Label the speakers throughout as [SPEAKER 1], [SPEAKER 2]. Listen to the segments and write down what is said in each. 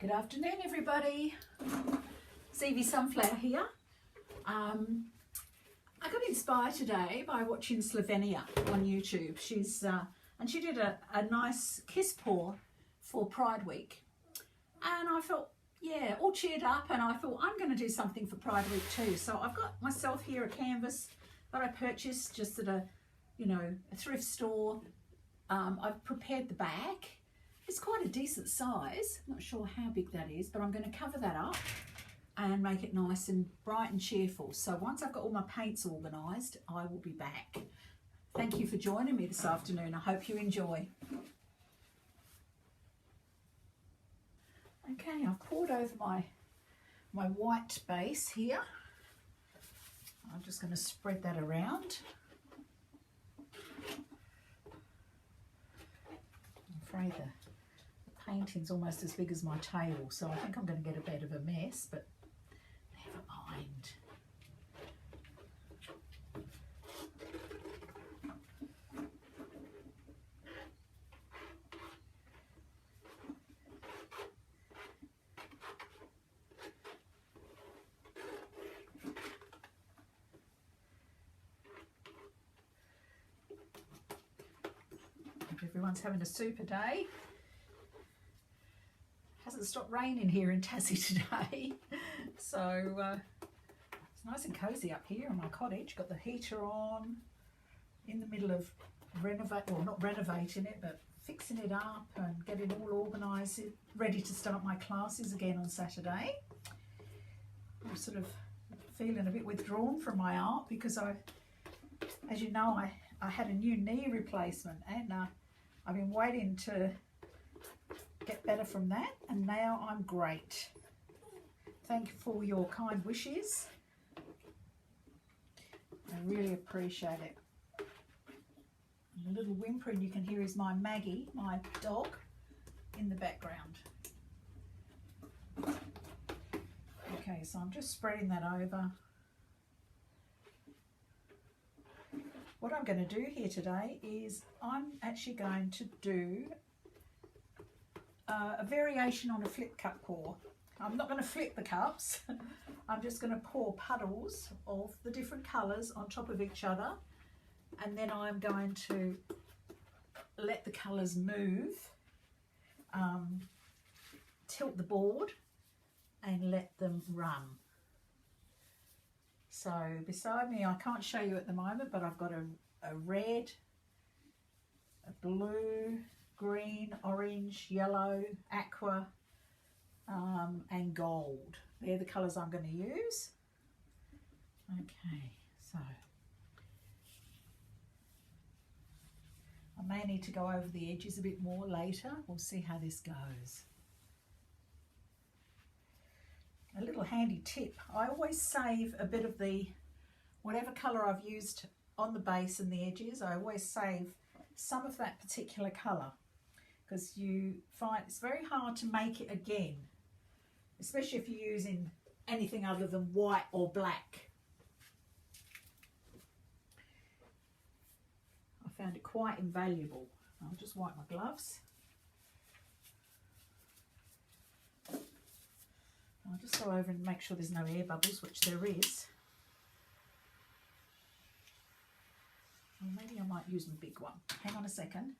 [SPEAKER 1] Good afternoon, everybody. Evie Sunflower here. I got inspired today by watching Slovenia on YouTube. And she did a nice kiss paw for Pride Week, and I felt, yeah, all cheered up, and I thought I'm going to do something for Pride Week too. So I've got myself here a canvas that I purchased just at a thrift store. I've prepared the back. It's quite a decent size. I'm not sure how big that is, but I'm going to cover that up and make it nice and bright and cheerful. So once I've got all my paints organised, I will be back. Thank you for joining me this afternoon. I hope you enjoy. Okay, I've poured over my white base here. I'm just going to spread that around. I'm afraid the painting's almost as big as my table, so I think I'm going to get a bit of a mess, but never mind. Hope everyone's having a super day. Hasn't stopped raining here in Tassie today, so it's nice and cozy up here in my cottage. Got the heater on, in the middle of not renovating it, but fixing it up and getting all organised, ready to start my classes again on Saturday. I'm sort of feeling a bit withdrawn from my art because as you know, I had a new knee replacement, and I've been waiting to get better from that, and now I'm great. Thank you for your kind wishes. I really appreciate it. And the little whimpering you can hear is my Maggie, my dog, in the background. Okay, so I'm just spreading that over. What I'm going to do here today is I'm actually going to do a variation on a flip cup pour. I'm not going to flip the cups. I'm just going to pour puddles of the different colours on top of each other, and then I'm going to let the colours move, tilt the board and let them run. So beside me, I can't show you at the moment, but I've got a red, a blue, green, orange, yellow, aqua, and gold. They're the colours I'm going to use. Okay, so I may need to go over the edges a bit more later. We'll see how this goes. A little handy tip, I always save a bit of the, whatever colour I've used on the base and the edges, I always save some of that particular colour, because you find it's very hard to make it again, especially if you're using anything other than white or black. I found it quite invaluable. I'll just wipe my gloves. I'll just go over and make sure there's no air bubbles, which there is. Well, maybe I might use my big one. Hang on a second.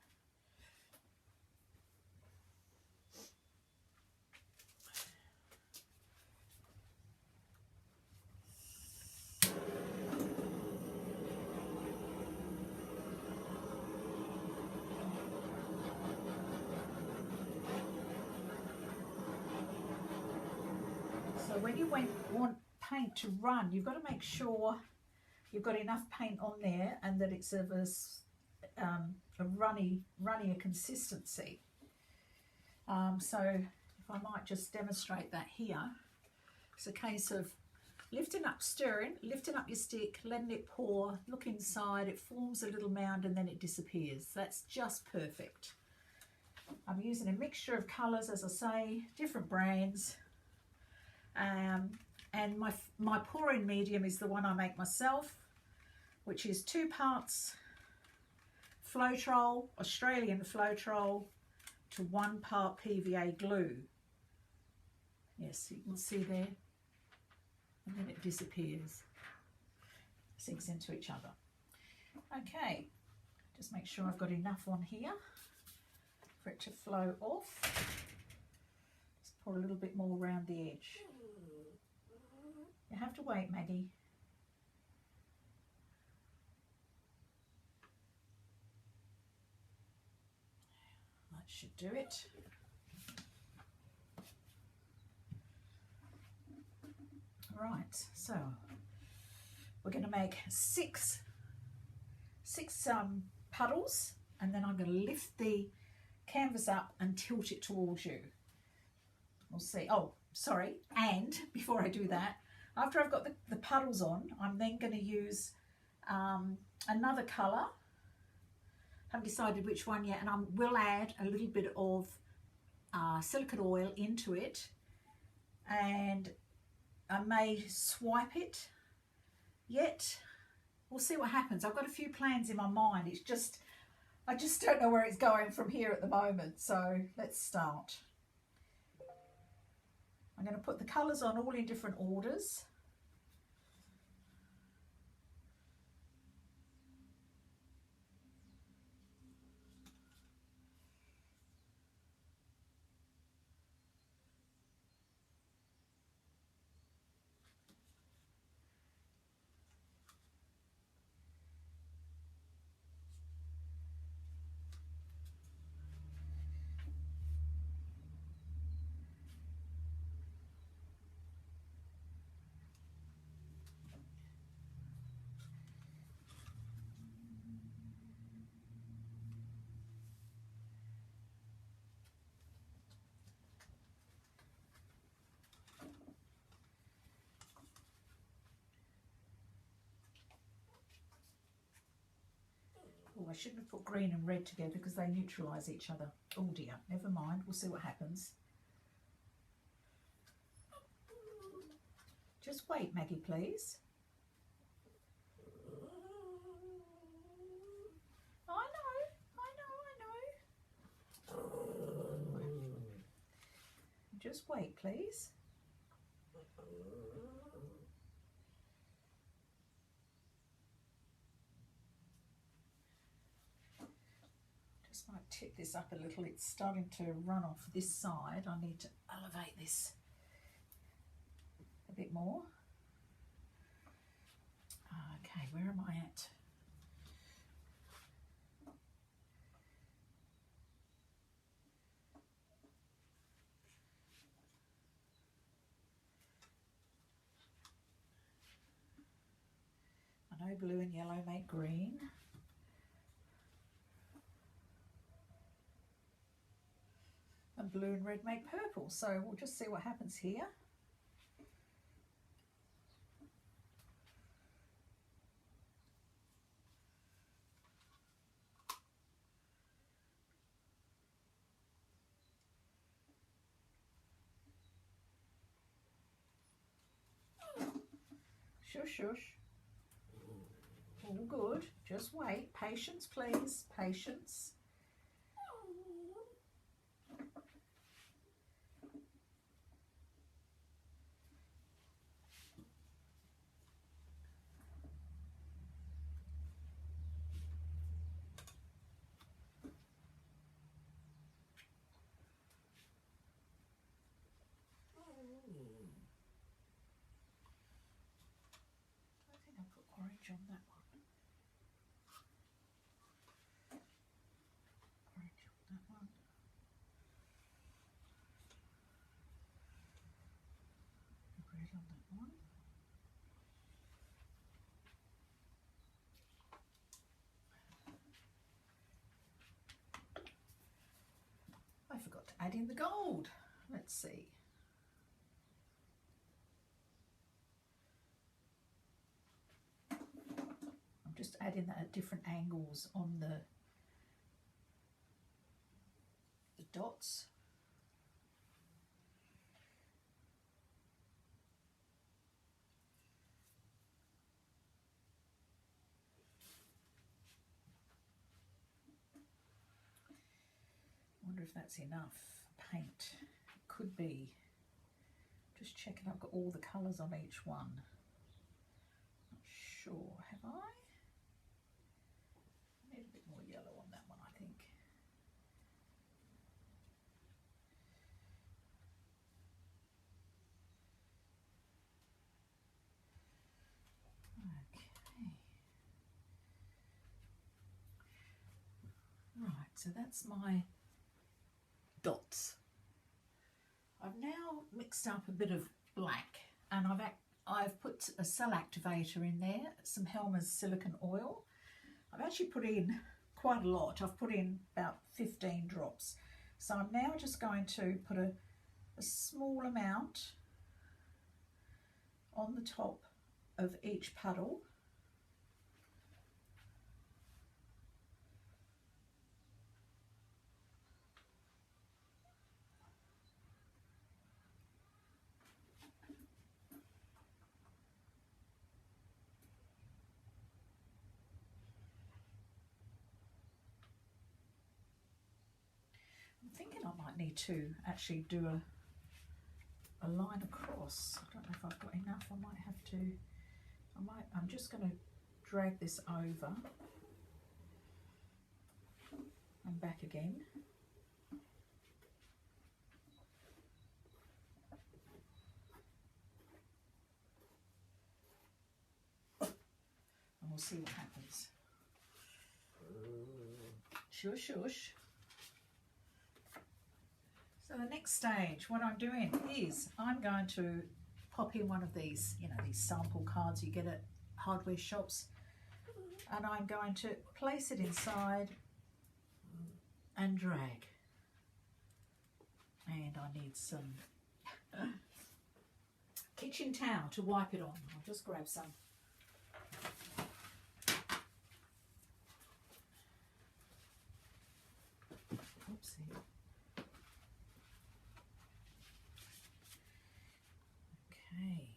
[SPEAKER 1] When you want paint to run, you've got to make sure you've got enough paint on there and that it's of a runnier consistency. So if I might just demonstrate that here, it's a case of lifting up, stirring, lifting up your stick, letting it pour, look inside, it forms a little mound and then it disappears. That's just perfect. I'm using a mixture of colours, as I say, different brands. And my pouring medium is the one I make myself, which is 2 parts Floetrol, Australian Floetrol, to 1 part PVA glue. Yes, you can see there, and then it disappears, sinks into each other. Okay, just make sure I've got enough on here for it to flow off. Just pour a little bit more around the edge. You have to wait, Maggie. That should do it. Right, so we're going to make six puddles, and then I'm going to lift the canvas up and tilt it towards you. We'll see. Oh, sorry. And before I do that, after I've got the puddles on, I'm then going to use another colour. Haven't decided which one yet, and I will add a little bit of silicone oil into it, and I may swipe it yet. We'll see what happens. I've got a few plans in my mind. It's just, I just don't know where it's going from here at the moment. So let's start. I'm going to put the colours on all in different orders. Oh, I shouldn't have put green and red together because they neutralise each other. Oh dear, never mind. We'll see what happens. Just wait, Maggie, please. I know. Just wait, please. Just might tip this up a little. It's starting to run off this side. I need to elevate this a bit more. Okay, where am I at? I know blue and yellow make green. And blue and red make purple. So we'll just see what happens here. Shush, shush. All good. Just wait. Patience, please. Patience. Orange on that one. Orange on that one. Red on that one. I forgot to add in the gold. Let's see. Just adding that at different angles on the dots. I wonder if that's enough paint. It could be. Just checking I've got all the colours on each one. Not sure, have I? I need a bit more yellow on that one, I think. Okay. Right, so that's my dots. I've now mixed up a bit of black, and I've put a cell activator in there, some Helmer's silicone oil. I've actually put in quite a lot. I've put in about 15 drops. So I'm now just going to put a small amount on the top of each puddle. I'm thinking I might need to actually do a line across. I don't know if I've got enough. I might have to, I'm just going to drag this over and back again. And we'll see what happens. Shush, shush. So the next stage, what I'm doing is I'm going to pop in one of these, you know, these sample cards you get at hardware shops, and I'm going to place it inside and drag. And I need some kitchen towel to wipe it on. I'll just grab some. Oopsie. Okay.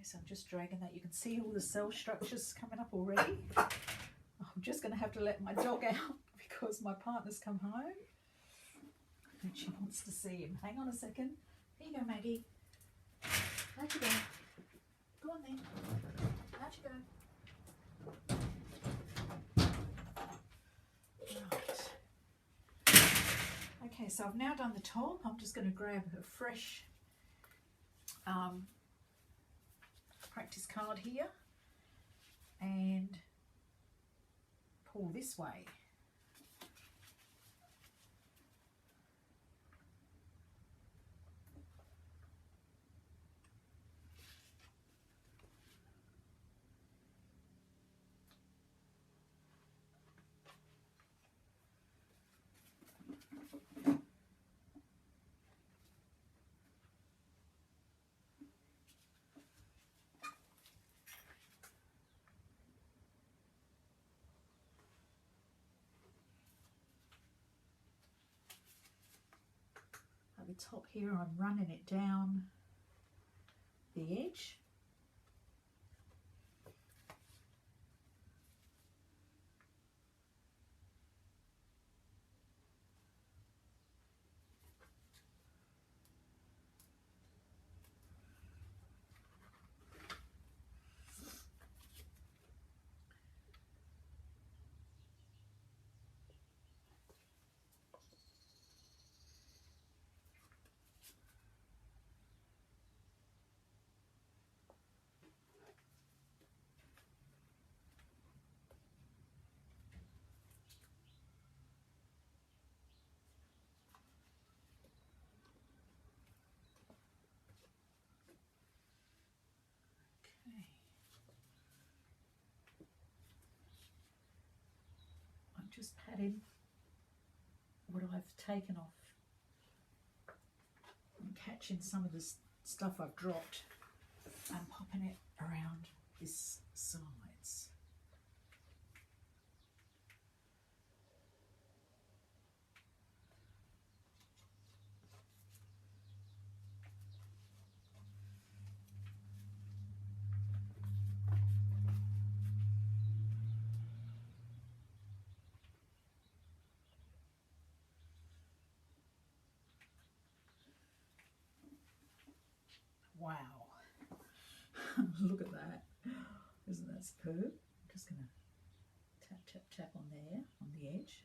[SPEAKER 1] So I'm just dragging that. You can see all the cell structures coming up already. I'm just going to have to let my dog out because my partner's come home and she wants to see him. Hang on a second. Here you go, Maggie. Out you go. Go on then. Out you go. Right. Okay, so I've now done the top. I'm just going to grab a fresh practice card here and pull this way. At the top here, I'm running it down the edge. just patting what I've taken off and catching some of this stuff I've dropped and popping it around this sides. Wow. Look at that. Isn't that superb? I'm just going to tap, tap, tap on there, on the edge.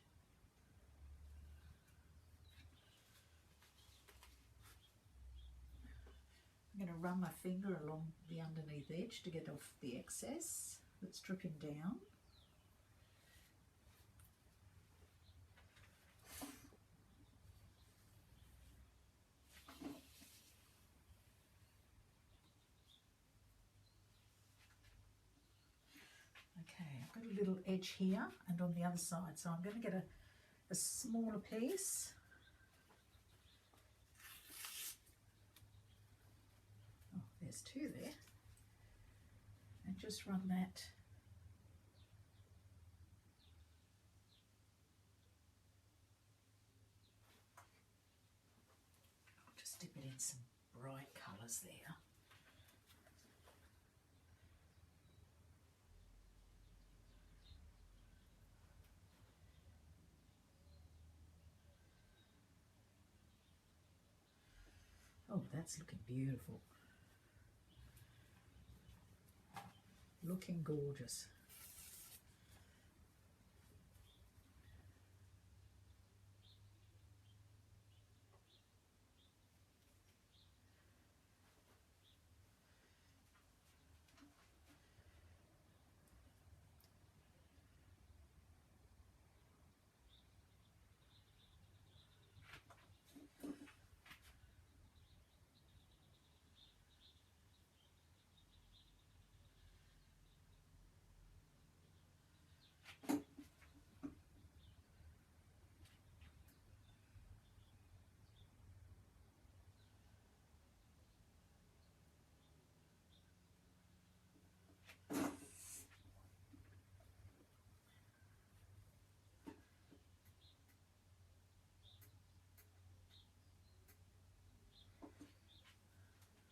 [SPEAKER 1] I'm going to run my finger along the underneath edge to get off the excess that's dripping down. Okay, I've got a little edge here and on the other side, so I'm going to get a smaller piece. Oh, there's two there. And just run that I'll just dip it in some bright colours there. Oh, that's looking beautiful. Looking gorgeous.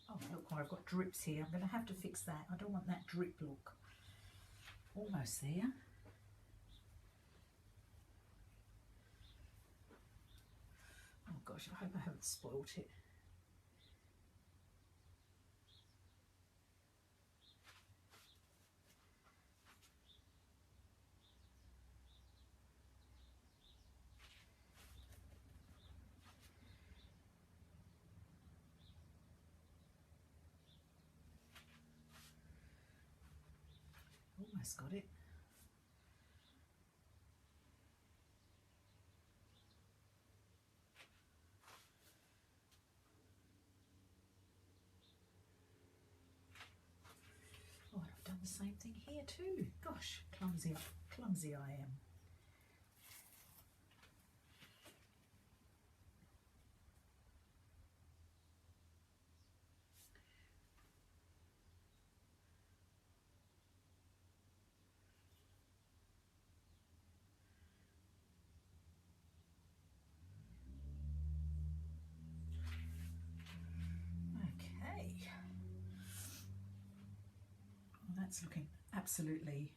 [SPEAKER 1] Oh, look, I've got drips here. I'm going to have to fix that. I don't want that drip look. Almost there. Oh gosh, I hope I haven't spoilt it. Almost got it. Oh, I've done the same thing here too. Gosh, clumsy I am. That's looking absolutely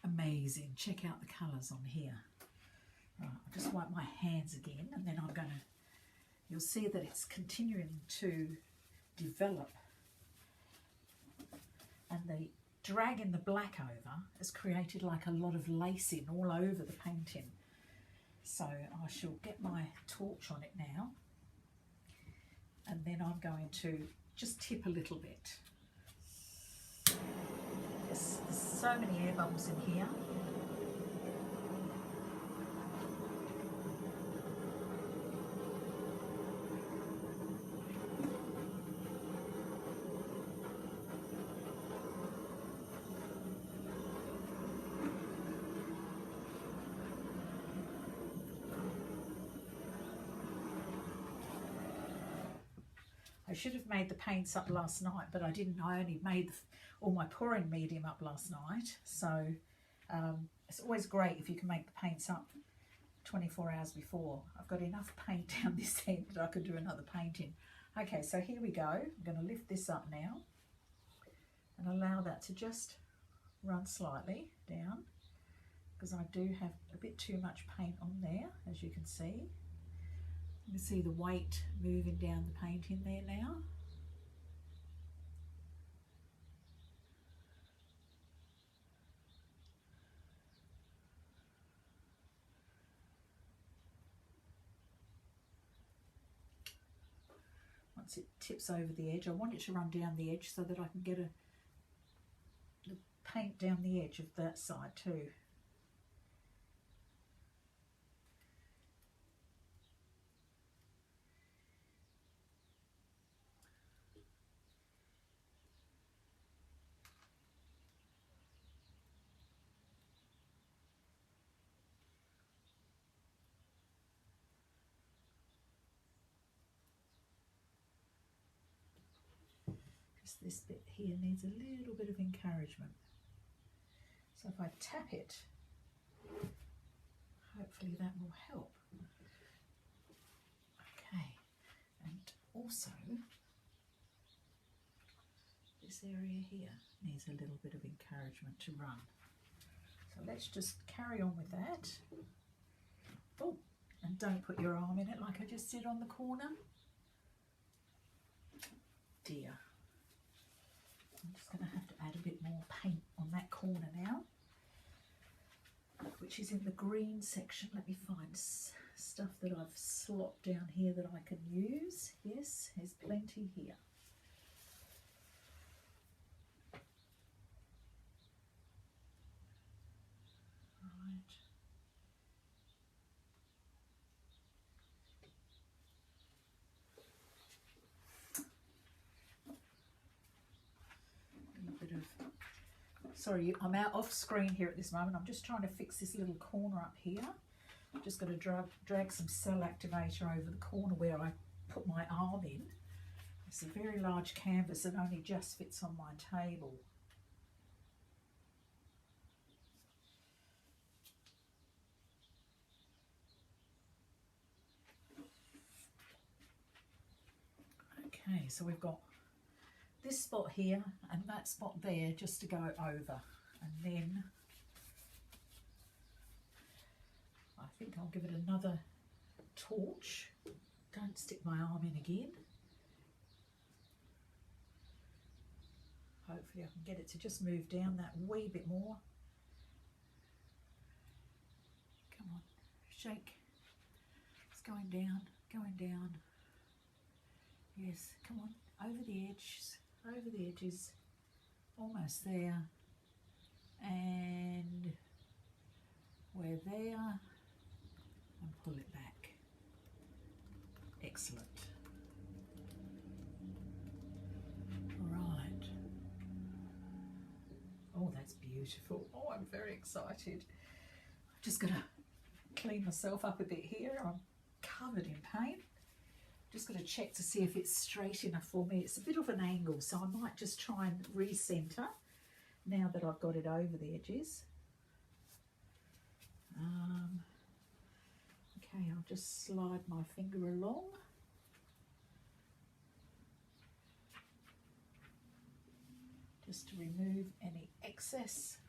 [SPEAKER 1] amazing. Check out the colours on here. Right, I'll just wipe my hands again and then you'll see that it's continuing to develop, and the dragging the black over has created like a lot of lacing all over the painting. So I shall get my torch on it now, and then I'm going to just tip a little bit. There's so many air bubbles in here. should have made the paints up last night, but I didn't. I only made all my pouring medium up last night. So it's always great if you can make the paints up 24 hours before. I've got enough paint down this end that I could do another painting. Okay, so here we go. I'm going to lift this up now and allow that to just run slightly down, because I do have a bit too much paint on there, as you can see. You can see the weight moving down the paint in there now. Once it tips over the edge, I want it to run down the edge so that I can get the paint down the edge of that side too. This bit here needs a little bit of encouragement. So if I tap it, hopefully that will help. Okay, and also this area here needs a little bit of encouragement to run. So let's just carry on with that. Oh, and don't put your arm in it like I just did on the corner. Dear. I'm just going to have to add a bit more paint on that corner now, which is in the green section. Let me find stuff that I've slopped down here that I can use. Yes, there's plenty here. Right. Sorry, I'm out off screen here at this moment. I'm just trying to fix this little corner up here. I'm just going to drag some cell activator over the corner where I put my arm in. It's a very large canvas that only just fits on my table. Okay, so we've got this spot here and that spot there just to go over, and then I think I'll give it another torch. Don't stick my arm in again. Hopefully I can get it to just move down that wee bit more. Come on, shake. It's going down, going down. Yes, come on, over the edges. Over the edges, almost there, and we're there, and pull it back. Excellent. Right. Oh, that's beautiful. Oh, I'm very excited. I'm just going to clean myself up a bit here. I'm covered in paint. Just got to check to see if it's straight enough for me. It's a bit of an angle, so I might just try and recenter now that I've got it over the edges. Okay, I'll just slide my finger along. Just to remove any excess.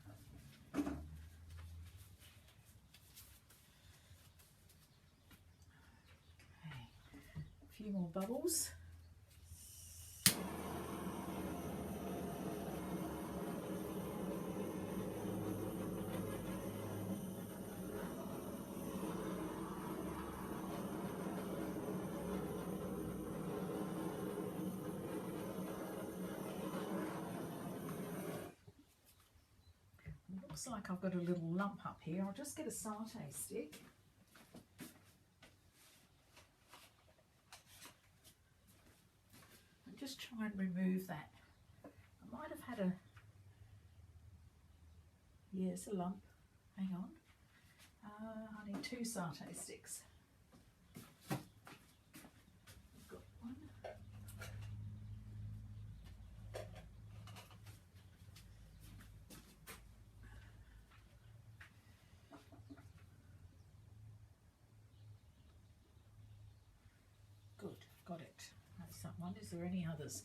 [SPEAKER 1] Few more bubbles. Looks like I've got a little lump up here. I'll just get a satay stick. Just try and remove that. I might have had a, yes, a lump. Hang on. I need 2 satay sticks. I've got one. one. Is there any others?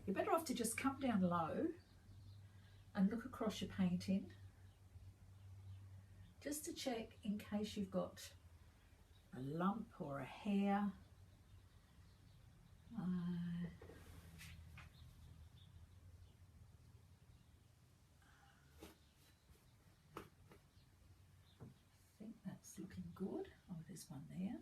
[SPEAKER 1] You're better off to just come down low and look across your painting just to check in case you've got a lump or a hair. I think that's looking good. Oh, there's one there.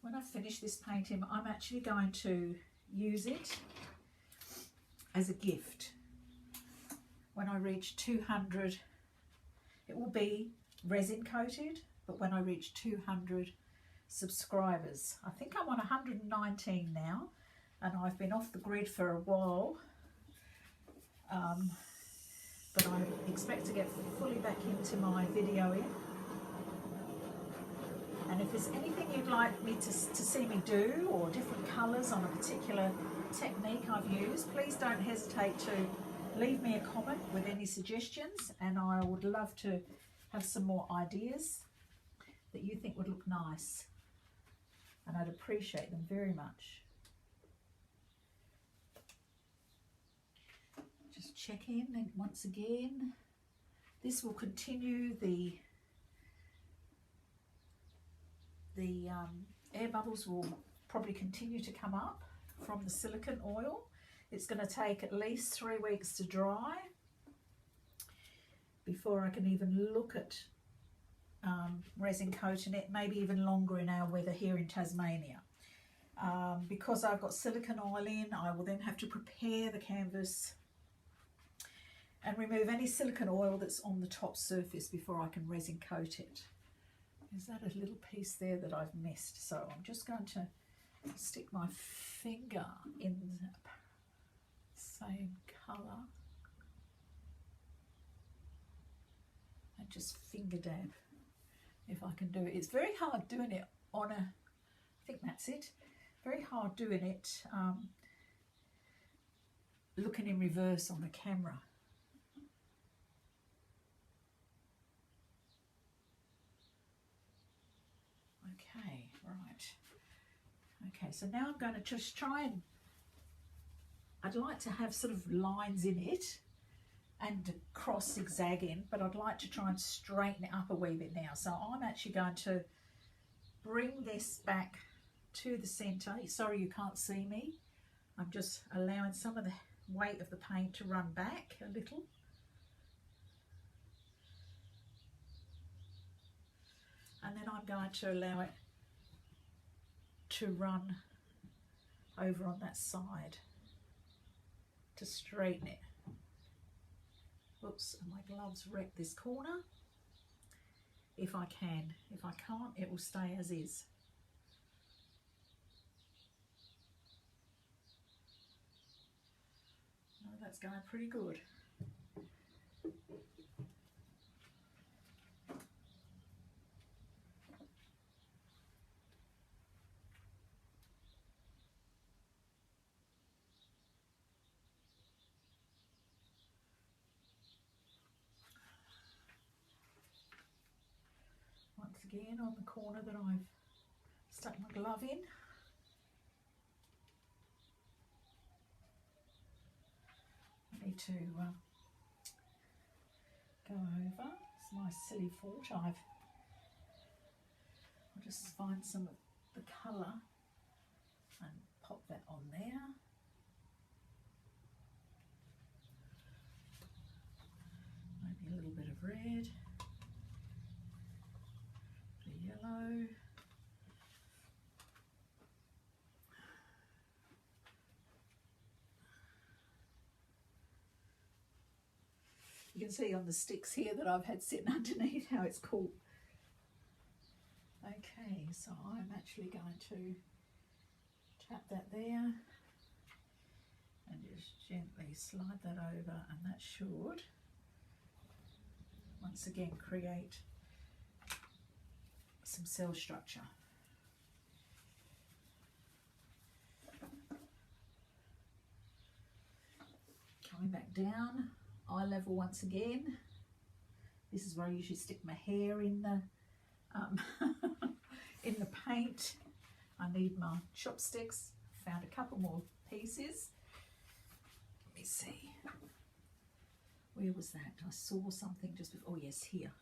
[SPEAKER 1] When I finish this painting, I'm actually going to use it as a gift. When I reach 200, it will be resin coated, but when I reach 200 subscribers, I think I'm on 119 now, and I've been off the grid for a while, but I expect to get fully back into my videoing. And if there's anything you'd like me to see me do, or different colours on a particular technique I've used, please don't hesitate to leave me a comment with any suggestions, and I would love to have some more ideas that you think would look nice, and I'd appreciate them very much. Just check in, and once again, this will continue the air bubbles will probably continue to come up from the silicone oil. It's going to take at least 3 weeks to dry before I can even look at resin coating it, maybe even longer in our weather here in Tasmania. Because I've got silicone oil in, I will then have to prepare the canvas and remove any silicone oil that's on the top surface before I can resin coat it. Is that a little piece there that I've missed? So I'm just going to stick my finger in the same colour and just finger dab if I can do it. It's very hard doing it on a, I think that's it, very hard doing it looking in reverse on the camera. Okay, right. Okay, so now I'm going to just try and, I'd like to have sort of lines in it and cross zigzagging, but I'd like to try and straighten it up a wee bit now. So I'm actually going to bring this back to the centre. Sorry you can't see me. I'm just allowing some of the weight of the paint to run back a little. And then I'm going to allow it to run over on that side to straighten it. Oops, and my gloves wreck this corner. If I can. If I can't, it will stay as is. Oh, that's going pretty good. Once again on the corner that I've stuck my glove in. I need to go over. It's my silly fault. I'll just find some of the colour and pop that on there. Maybe a little bit of red. Yellow. You can see on the sticks here that I've had sitting underneath how it's cool. Okay, so I'm actually going to tap that there and just gently slide that over, and that should once again create some cell structure. Coming back down eye level once again. This is where I usually stick my hair in the in the paint. I need my chopsticks. Found a couple more pieces. Let me see. Where was that? I saw something just before. Oh yes, here.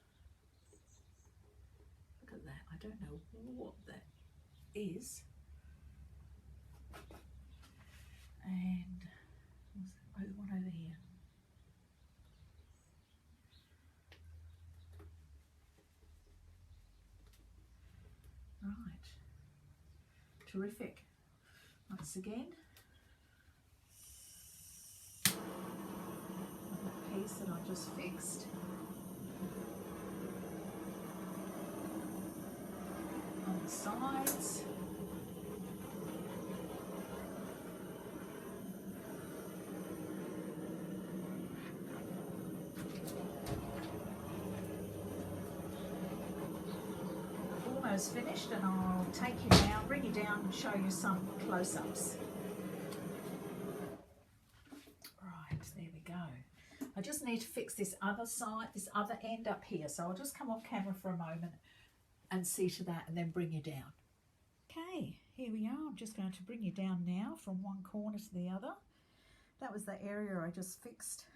[SPEAKER 1] Look at that. I don't know what that is. And oh, the one over here. Right. Terrific. Once again. That piece that I just fixed. On the sides. Almost finished, and I'll take you down, bring you down and show you some close-ups. Right, there we go. I just need to fix this other side, this other end up here. So I'll just come off camera for a moment and see to that and then bring you down. Okay, here we are. I'm just going to bring you down now from one corner to the other. That was the area I just fixed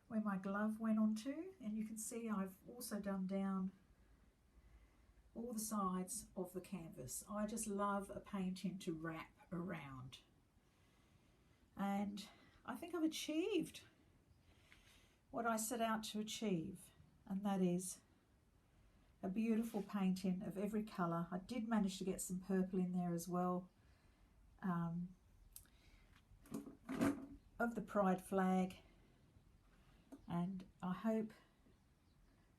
[SPEAKER 1] where my glove went onto, and you can see I've also done down all the sides of the canvas. I just love a painting to wrap around, and I think I've achieved what I set out to achieve, and that is a beautiful painting of every colour. I did manage to get some purple in there as well, of the Pride flag, and I hope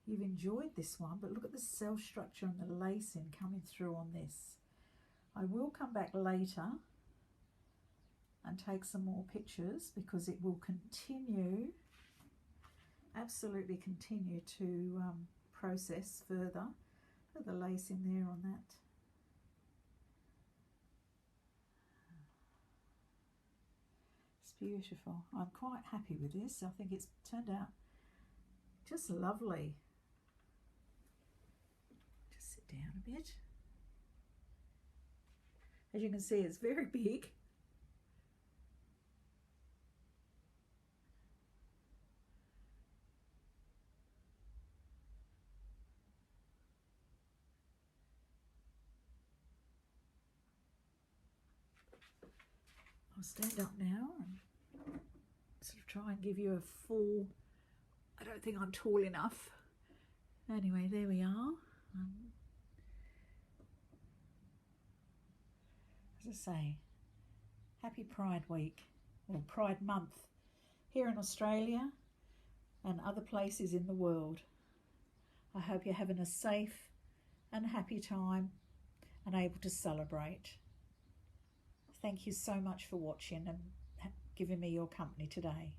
[SPEAKER 1] you've enjoyed this one. But look at the cell structure and the lacing coming through on this. I will come back later and take some more pictures, because it will continue, absolutely continue to process further. Look at the lacing there on that. It's beautiful. I'm quite happy with this. I think it's turned out just lovely. Just sit down a bit. As you can see, it's very big. I'll stand up now and sort of try and give you a full, I don't think I'm tall enough. Anyway, there we are. As I say, happy Pride Week, or Pride Month, here in Australia and other places in the world. I hope you're having a safe and happy time and able to celebrate. Thank you so much for watching and giving me your company today.